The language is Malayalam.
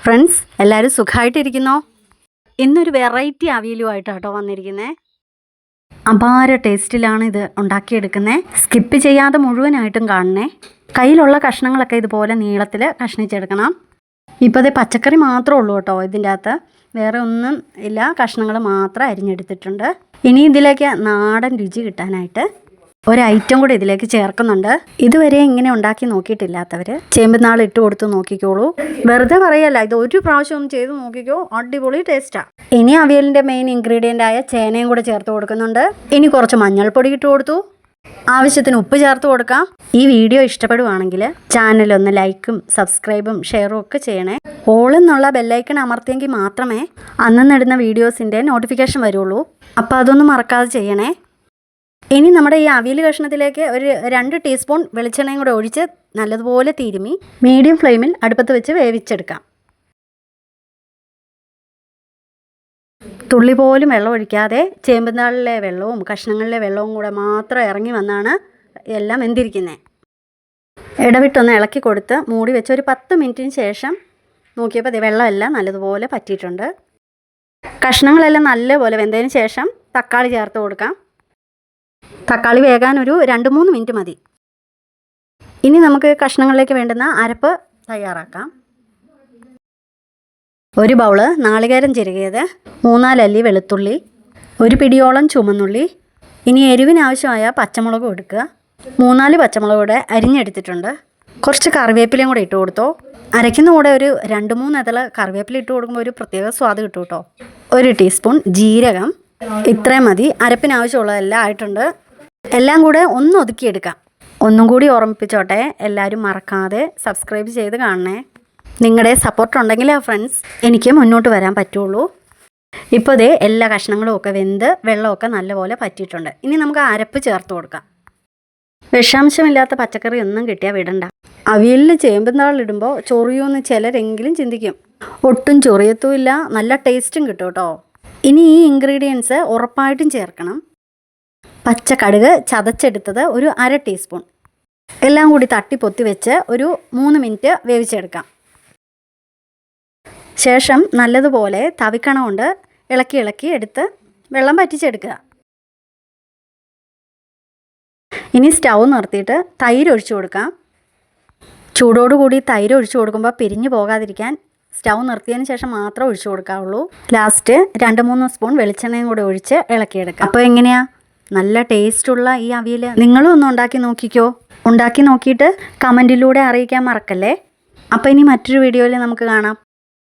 ഫ്രണ്ട്സ് എല്ലാവരും സുഖമായിട്ടിരിക്കുന്നോ? ഇന്നൊരു വെറൈറ്റി അവിയലുമായിട്ടാട്ടോ വന്നിരിക്കുന്നത്. അപാര ടേസ്റ്റിലാണ് ഇത് ഉണ്ടാക്കിയെടുക്കുന്നത്. സ്കിപ്പ് ചെയ്യാതെ മുഴുവനായിട്ടും കാണണേ. കയ്യിലുള്ള കഷ്ണങ്ങളൊക്കെ ഇതുപോലെ നീളത്തിൽ കഷ്ണിച്ചെടുക്കണം. ഇപ്പോൾ ഇത് പച്ചക്കറി മാത്രമേ ഉള്ളൂ കേട്ടോ ഇതിൻ്റെ അകത്ത്, വേറെ ഒന്നും ഇല്ല. കഷ്ണങ്ങൾ മാത്രം അരിഞ്ഞെടുത്തിട്ടുണ്ട്. ഇനി ഇതിലേക്ക് നാടൻ രുചി കിട്ടാനായിട്ട് ഒരു ഐറ്റം കൂടി ഇതിലേക്ക് ചേർക്കുന്നുണ്ട്. ഇതുവരെ ഇങ്ങനെ ഉണ്ടാക്കി നോക്കിയിട്ടില്ലാത്തവർ ചേമ്പുനാൾ ഇട്ട് കൊടുത്ത് നോക്കിക്കോളൂ. വെറുതെ പറയല്ല, ഇത് ഒരു പ്രാവശ്യം ഒന്ന് ചെയ്ത് നോക്കിക്കോ, അടിപൊളി ടേസ്റ്റാണ്. ഇനി അവിയലിൻ്റെ മെയിൻ ഇൻഗ്രീഡിയൻ്റ് ആയ ചേനയും കൂടെ ചേർത്ത് കൊടുക്കുന്നുണ്ട്. ഇനി കുറച്ച് മഞ്ഞൾപ്പൊടി ഇട്ട് കൊടുത്തു. ആവശ്യത്തിന് ഉപ്പ് ചേർത്ത് കൊടുക്കാം. ഈ വീഡിയോ ഇഷ്ടപ്പെടുവാണെങ്കിൽ ചാനലൊന്ന് ലൈക്കും സബ്സ്ക്രൈബും ഷെയറും ഒക്കെ ചെയ്യണേ. ഓളെന്നുള്ള ബെല്ലൈക്കൺ അമർത്തിയെങ്കിൽ മാത്രമേ അന്നിടുന്ന വീഡിയോസിൻ്റെ നോട്ടിഫിക്കേഷൻ വരുള്ളൂ. അപ്പോൾ അതൊന്നും മറക്കാതെ ചെയ്യണേ. ഇനി നമ്മുടെ ഈ അവിയൽ കഷ്ണത്തിലേക്ക് ഒരു 2 ടീസ്പൂൺ വെളിച്ചെണ്ണയും കൂടെ ഒഴിച്ച് നല്ലതുപോലെ തിരുമ്മി മീഡിയം ഫ്ലെയിമിൽ അടുപ്പത്ത് വെച്ച് വേവിച്ചെടുക്കാം. തുള്ളി പോലും വെള്ളം ഒഴിക്കാതെ ചേമ്പുതാളിലെ വെള്ളവും കഷ്ണങ്ങളിലെ വെള്ളവും കൂടെ മാത്രം ഇറങ്ങി വന്നാണ് എല്ലാം വെന്തിരിക്കുന്നത്. ഇടവിട്ടൊന്ന് ഇളക്കി കൊടുത്ത് മൂടി വെച്ച് ഒരു 10 മിനിറ്റിന് ശേഷം നോക്കിയപ്പോൾ വെള്ളമെല്ലാം നല്ലതുപോലെ പറ്റിയിട്ടുണ്ട്. കഷ്ണങ്ങളെല്ലാം നല്ലപോലെ വെന്തതിന് ശേഷം തക്കാളി ചേർത്ത് കൊടുക്കാം. തക്കാളി വേകാൻ ഒരു 2-3 മിനിറ്റ് മതി. ഇനി നമുക്ക് കഷ്ണങ്ങളിലേക്ക് വേണ്ടുന്ന അരപ്പ് തയ്യാറാക്കാം. ഒരു ബൗള് നാളികേരം ചിരകിയത്, 3-4 അല്ലി വെളുത്തുള്ളി, ഒരു പിടിയോളം ചുമന്നുള്ളി. ഇനി എരിവിനാവശ്യമായ പച്ചമുളക് എടുക്കുക. 3-4 പച്ചമുളക് കൂടെ അരിഞ്ഞെടുത്തിട്ടുണ്ട്. കുറച്ച് കറിവേപ്പിലയും കൂടെ ഇട്ട് കൊടുത്തോ. അരയ്ക്കുന്ന കൂടെ ഒരു 2-3 ഇതള കറിവേപ്പില ഇട്ട് കൊടുക്കുമ്പോൾ ഒരു പ്രത്യേക സ്വാദ് കിട്ടും കേട്ടോ. 1 ടീസ്പൂൺ ജീരകം. ഇത്രയും മതി. അരപ്പിനാവശ്യമുള്ളതെല്ലാം ആയിട്ടുണ്ട്. എല്ലാം കൂടെ ഒന്ന് ഒതുക്കിയെടുക്കാം. ഒന്നും കൂടി ഓർമ്മിപ്പിച്ചോട്ടെ, എല്ലാവരും മറക്കാതെ സബ്സ്ക്രൈബ് ചെയ്ത് കാണണേ. നിങ്ങളുടെ സപ്പോർട്ട് ഉണ്ടെങ്കിൽ ഫ്രണ്ട്സ് എനിക്ക് മുന്നോട്ട് വരാൻ പറ്റുള്ളൂ. ഇപ്പോൾ ഇതേ എല്ലാ കഷ്ണങ്ങളും ഒക്കെ വെന്ത് വെള്ളമൊക്കെ നല്ലപോലെ പറ്റിയിട്ടുണ്ട്. ഇനി നമുക്ക് അരപ്പ് ചേർത്ത് കൊടുക്കാം. വിഷാംശമില്ലാത്ത പച്ചക്കറി ഒന്നും കിട്ടിയാൽ വിടണ്ട. അവിയലിൽ ചേമ്പുതാളിടുമ്പോൾ ചൊറിയുമെന്ന് ചിലരെങ്കിലും ചിന്തിക്കും. ഒട്ടും ചൊറിയത്തുമില്ല, നല്ല ടേസ്റ്റും കിട്ടും കേട്ടോ. ഇനി ഈ ഇൻഗ്രീഡിയൻസ് ഉറപ്പായിട്ടും ചേർക്കണം. പച്ചക്കടുക് ചതച്ചെടുത്തത് ഒരു 1/2 ടീസ്പൂൺ. എല്ലാം കൂടി തട്ടിപ്പൊത്തി വെച്ച് ഒരു 3 മിനിറ്റ് വേവിച്ചെടുക്കാം. ശേഷം നല്ലതുപോലെ തവിക്കണ കൊണ്ട് ഇളക്കി എടുത്ത് വെള്ളം പറ്റിച്ചെടുക്കുക. ഇനി സ്റ്റൗ നിർത്തിയിട്ട് തൈര് ഒഴിച്ചു കൊടുക്കാം. ചൂടോടുകൂടി തൈര് ഒഴിച്ചു കൊടുക്കുമ്പോൾ പിരിഞ്ഞു പോകാതിരിക്കാൻ സ്റ്റൗ നിർത്തിയതിന് ശേഷം മാത്രമേ ഒഴിച്ചു കൊടുക്കാവുള്ളൂ. ലാസ്റ്റ് 2-3 സ്പൂൺ വെളിച്ചെണ്ണയും കൂടെ ഒഴിച്ച് ഇളക്കിയെടുക്കാം. അപ്പോൾ എങ്ങനെയാണ് നല്ല ടേസ്റ്റുള്ള ഈ അവിയൽ നിങ്ങളും ഒന്ന് ഉണ്ടാക്കി നോക്കിക്കോ. ഉണ്ടാക്കി നോക്കിയിട്ട് കമൻറ്റിലൂടെ അറിയിക്കാൻ മറക്കല്ലേ. അപ്പോൾ ഇനി മറ്റൊരു വീഡിയോയിൽ നമുക്ക് കാണാം.